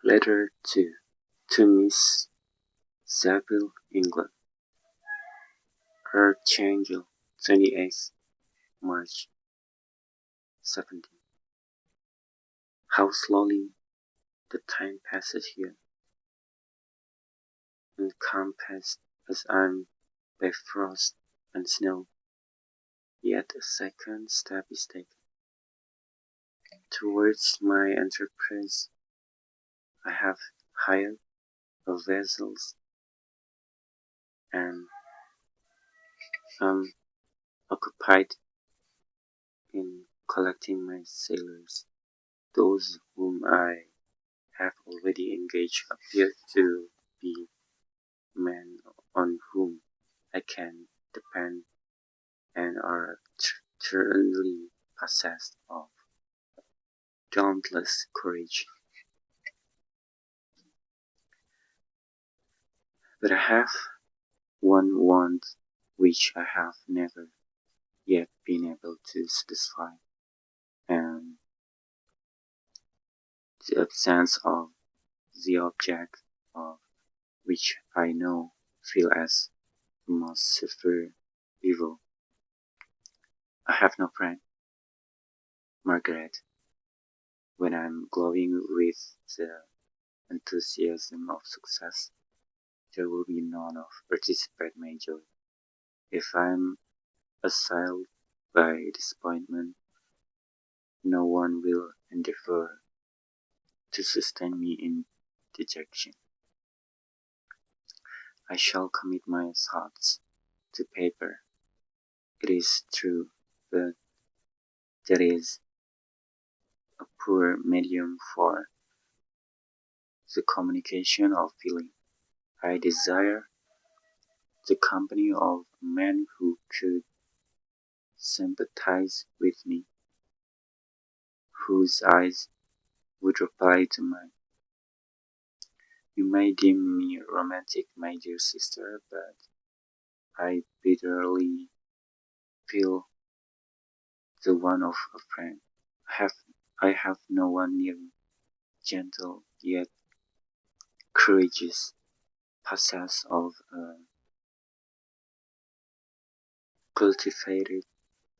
Letter to Miss Saville, England. Archangel, 28th March 17. How slowly the time passes here, encompassed as I'm by frost and snow, yet a second step is taken. Towards my enterprise I have hired a vessels and am occupied in collecting my sailors. Those whom I have already engaged appear to be men on whom I can depend and are thoroughly possessed of dauntless courage. But I have one want which I have never yet been able to satisfy, and the absence of the object of which I know feel as the most severe evil. I have no friend, Margaret, when I'm glowing with the enthusiasm of success. There will be none of participate my joy. If I'm assailed by disappointment, no one will endeavor to sustain me in dejection. I shall commit my thoughts to paper. It is true, but there is a poor medium for the communication of feeling. I desire the company of a man who could sympathize with me, whose eyes would reply to mine. You may deem me romantic, my dear sister, but I bitterly feel the want of a friend. I have no one near me, gentle yet courageous, possessed of a cultivated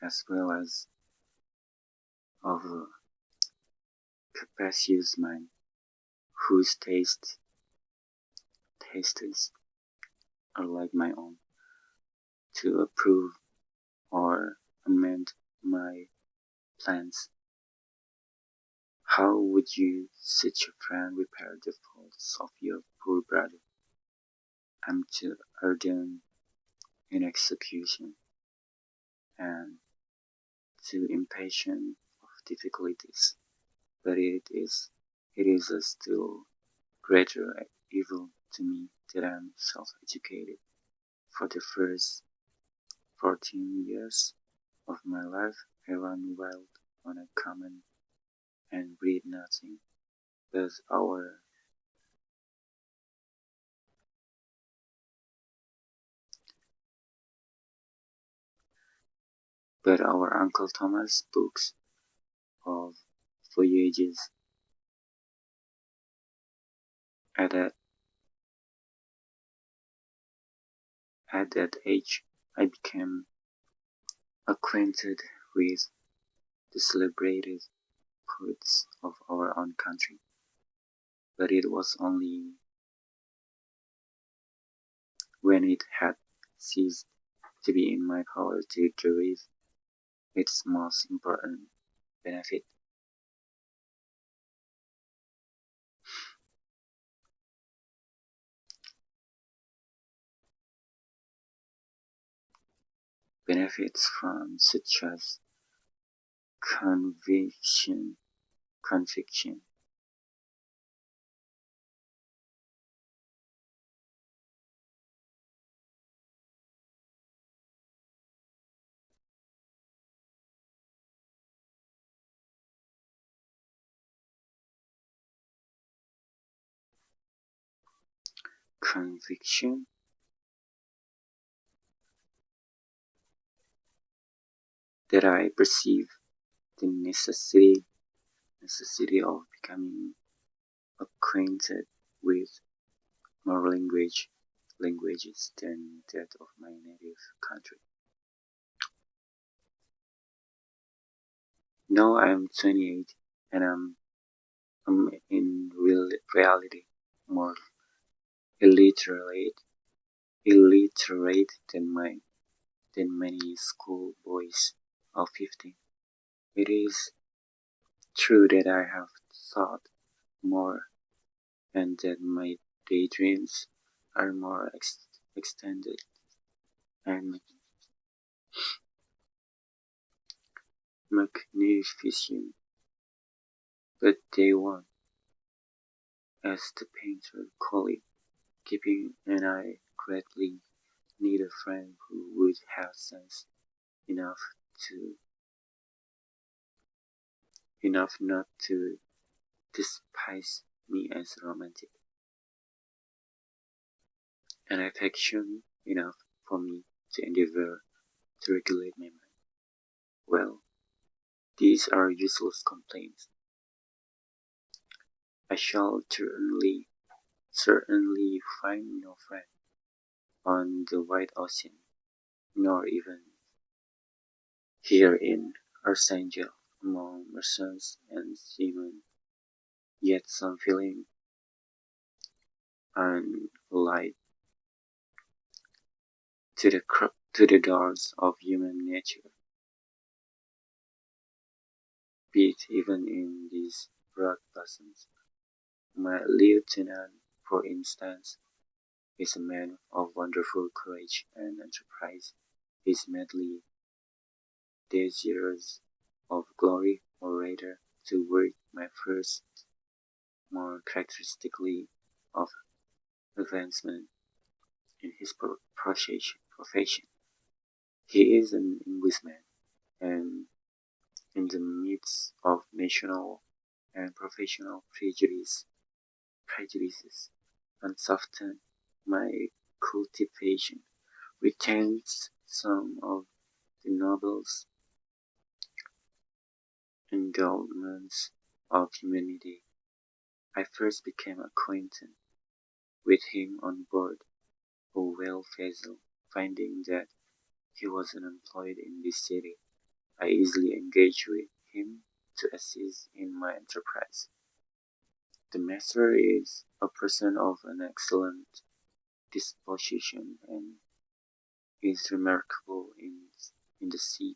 as well as of a capacious mind, whose tastes are like my own, to approve or amend my plans. How would you, such a friend, repair the faults of your poor brother? I'm too ardent in execution, and too impatient of difficulties, but it is a still greater evil to me that I'm self-educated. For the first 14 years of my life, I ran wild on a common and breed nothing but our Uncle Thomas' books of voyages. At that, at that age, I became acquainted with the celebrated poets of our own country, but it was only when it had ceased to be in my power to derive its most important benefit. Benefits from such as conviction, conviction, conviction that I perceive the necessity of becoming acquainted with more languages than that of my native country. Now I'm 28 and I'm in reality more illiterate illiterate than many schoolboys of 15. It is true that I have thought more and that my daydreams are more extended and magnificent, but they won, as the painter called it, keeping an eye greatly need a friend who would have sense enough to enough not to despise me as romantic, and affection enough for me to endeavor to regulate my mind. Well, these are useless complaints. I shall certainly find no friend on the wide ocean, nor even here in Archangel among merchants and seamen. Yet some feeling unlight to the doors of human nature beat even in these broad bosoms. My lieutenant, for instance, is a man of wonderful courage and enterprise. He is madly desirous of glory, or rather, to word my first, more characteristically of advancement in his profession. He is an Englishman, and in the midst of national and professional prejudices, unsoftened my cultivation retains some of the noblest endowments of humanity. I first became acquainted with him on board a whale vessel. Finding that he was unemployed in this city, I easily engaged with him to assist in my enterprise. The master is a person of an excellent disposition and is remarkable in the sea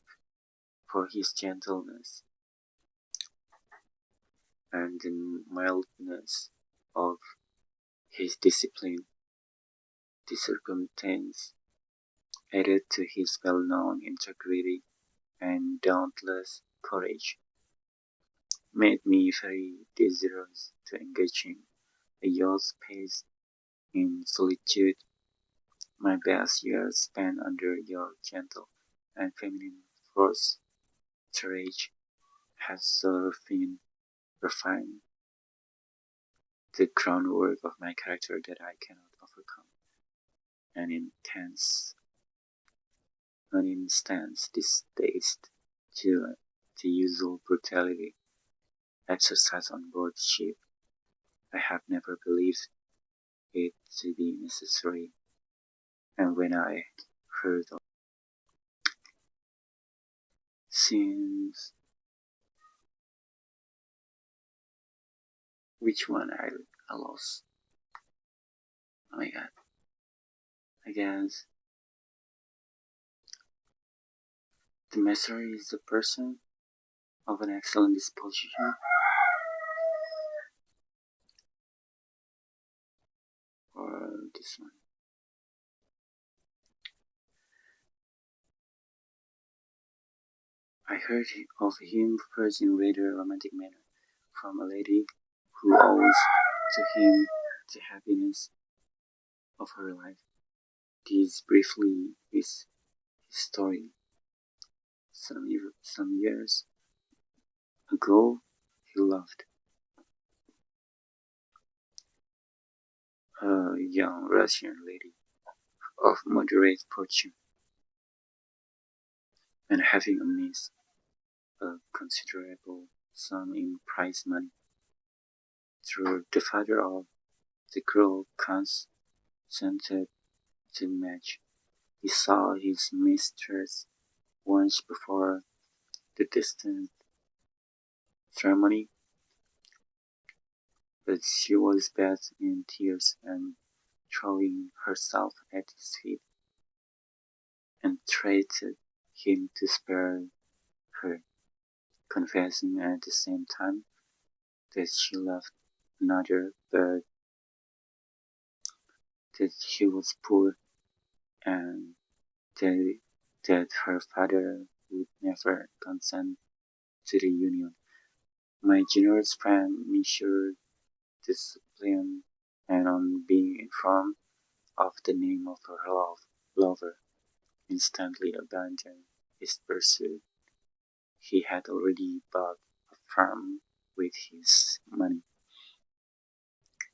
for his gentleness and the mildness of his discipline. The circumstance, added to his well-known integrity and dauntless courage, made me very desirous to engage in a year's pace in solitude. My best years spent under your gentle and feminine fosterage has so refined the groundwork of my character that I cannot overcome an instant's distaste to the usual brutality exercised on board ship. I have never believed it to be necessary, and when I heard of scenes, which one I lost? Oh my god. I guess the master is a person of an excellent disposition, or this one. I heard of him first in rather romantic manner from a lady who owes to him the happiness of her life. This briefly is his story. Some years ago, he loved a young Russian lady of moderate fortune, and having amassed a considerable sum in prize money, Through the father of the girl consented to match. He saw his mistress once before the distant ceremony, but she was bathed in tears and throwing herself at his feet, entreated him to spare her, confessing at the same time that she loved another, but that he was poor and that, that her father would never consent to the union. My generous friend measured discipline, and on being informed of the name of her lover, instantly abandoned his pursuit. He had already bought a farm with his money,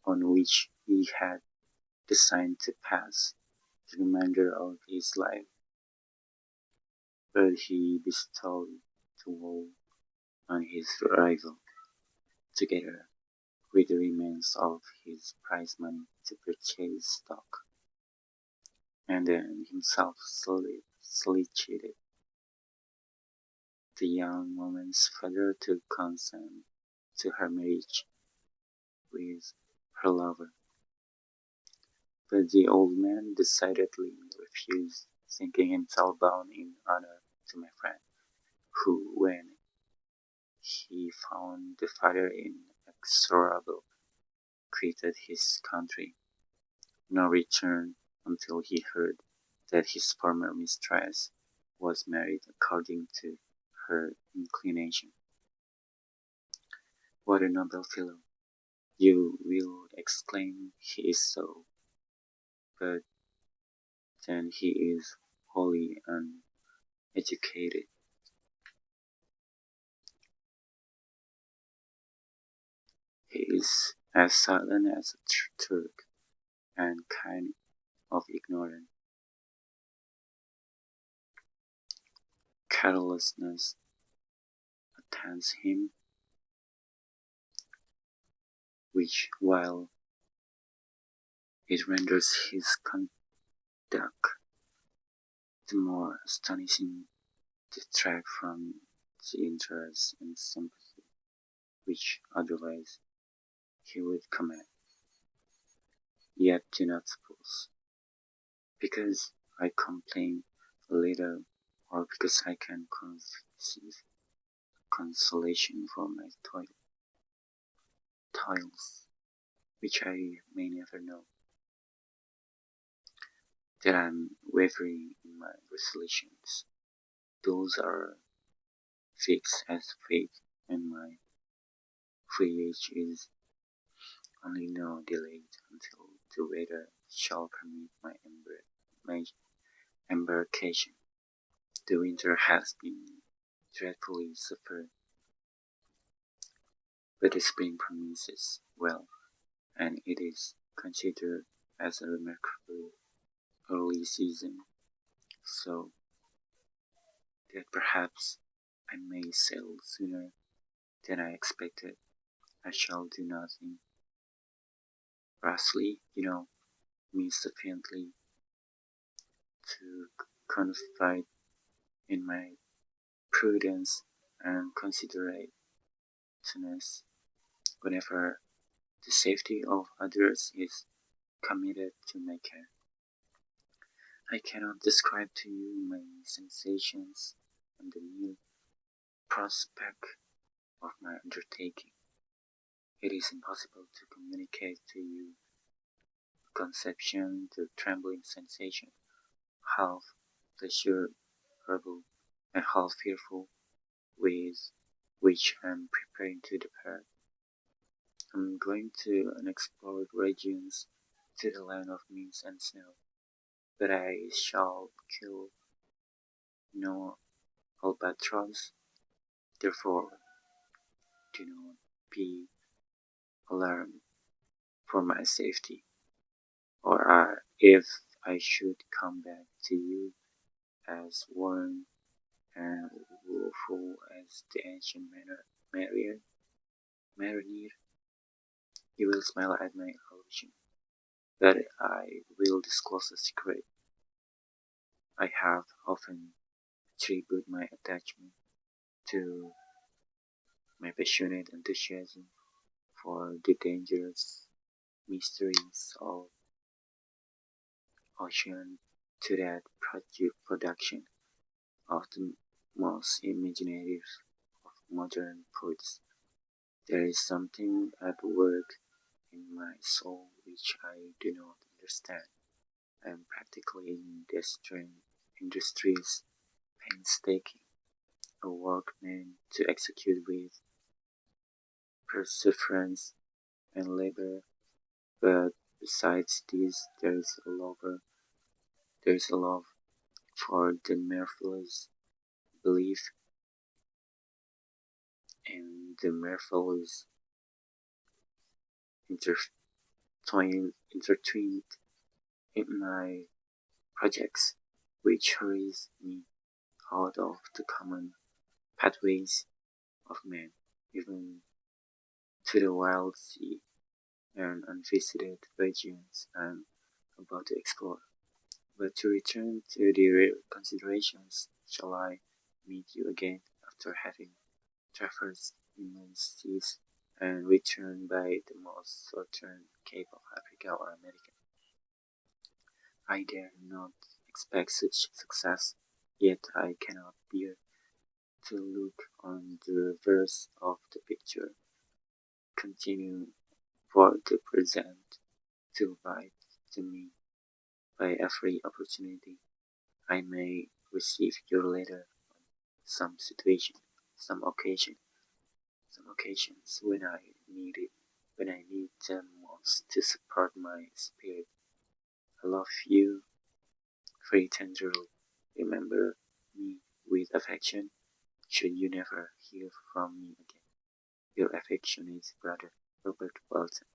on which he had designed to pass the remainder of his life, but he bestowed the whole on his rival, together with the remains of his prize money to purchase stock, and then himself solicited the young woman's father to consent to her marriage with her lover. But the old man decidedly refused, thinking himself bound in honor to my friend, who, when he found the father inexorable, quitted his country, nor returned until he heard that his former mistress was married according to her inclination. What a noble fellow! You will exclaim, he is so, but then he is wholly uneducated. He is as silent as a Turk, and kind of ignorant. Carelessness attends him, which, while it renders his conduct the more astonishing, detract from the interest and sympathy which otherwise he would command. Yet do not suppose, because I complain a little, or because I can conceive consolation for my toils, which I may never know, that I am wavering in my resolutions. Those are fixed as fate, and my voyage is only now delayed until the weather shall permit my embarkation. The winter has been dreadfully suffered, but the spring promises well, and it is considered as a remarkably early season, so that perhaps I may sail sooner than I expected. I shall do nothing rashly, me sufficiently to confide in my prudence and considerateness whenever the safety of others is committed to my care. I cannot describe to you my sensations on the mere prospect of my undertaking. It is impossible to communicate to you a conception, the trembling sensation, half pleasurable and half fearful, with which I am preparing to depart. I am going to unexplored regions, to the land of mist and snow, but I shall kill no albatross. Therefore, do not be alarmed for my safety, or if I should come back to you as worn and woeful as the ancient mariner, You will smile at my illusion, but I will disclose a secret. I have often attributed my attachment to my passionate enthusiasm for the dangerous mysteries of ocean, to that production of the most imaginative of modern poets. There is something at work in my soul which I do not understand. I am practically industries painstaking, a workman to execute with perseverance and labor. But besides this, there is a love for the marvelous, belief in the marvelous intertwined in my projects, which hurries me out of the common pathways of man, even to the wild sea and unvisited regions I'm about to explore. But to return to the real considerations, shall I meet you again after having traversed immense seas and returned by the most southern cape of Africa or America? I dare not expect such success, yet I cannot bear to look on the reverse of the picture. Continue for the present to write to me by every opportunity. I may receive your letter on some situation, some occasion, some occasions when I need it, when I need them most to support my spirit. I love you very tenderly. Remember me with affection, should you never hear from me again. Your affectionate brother, Robert Walton.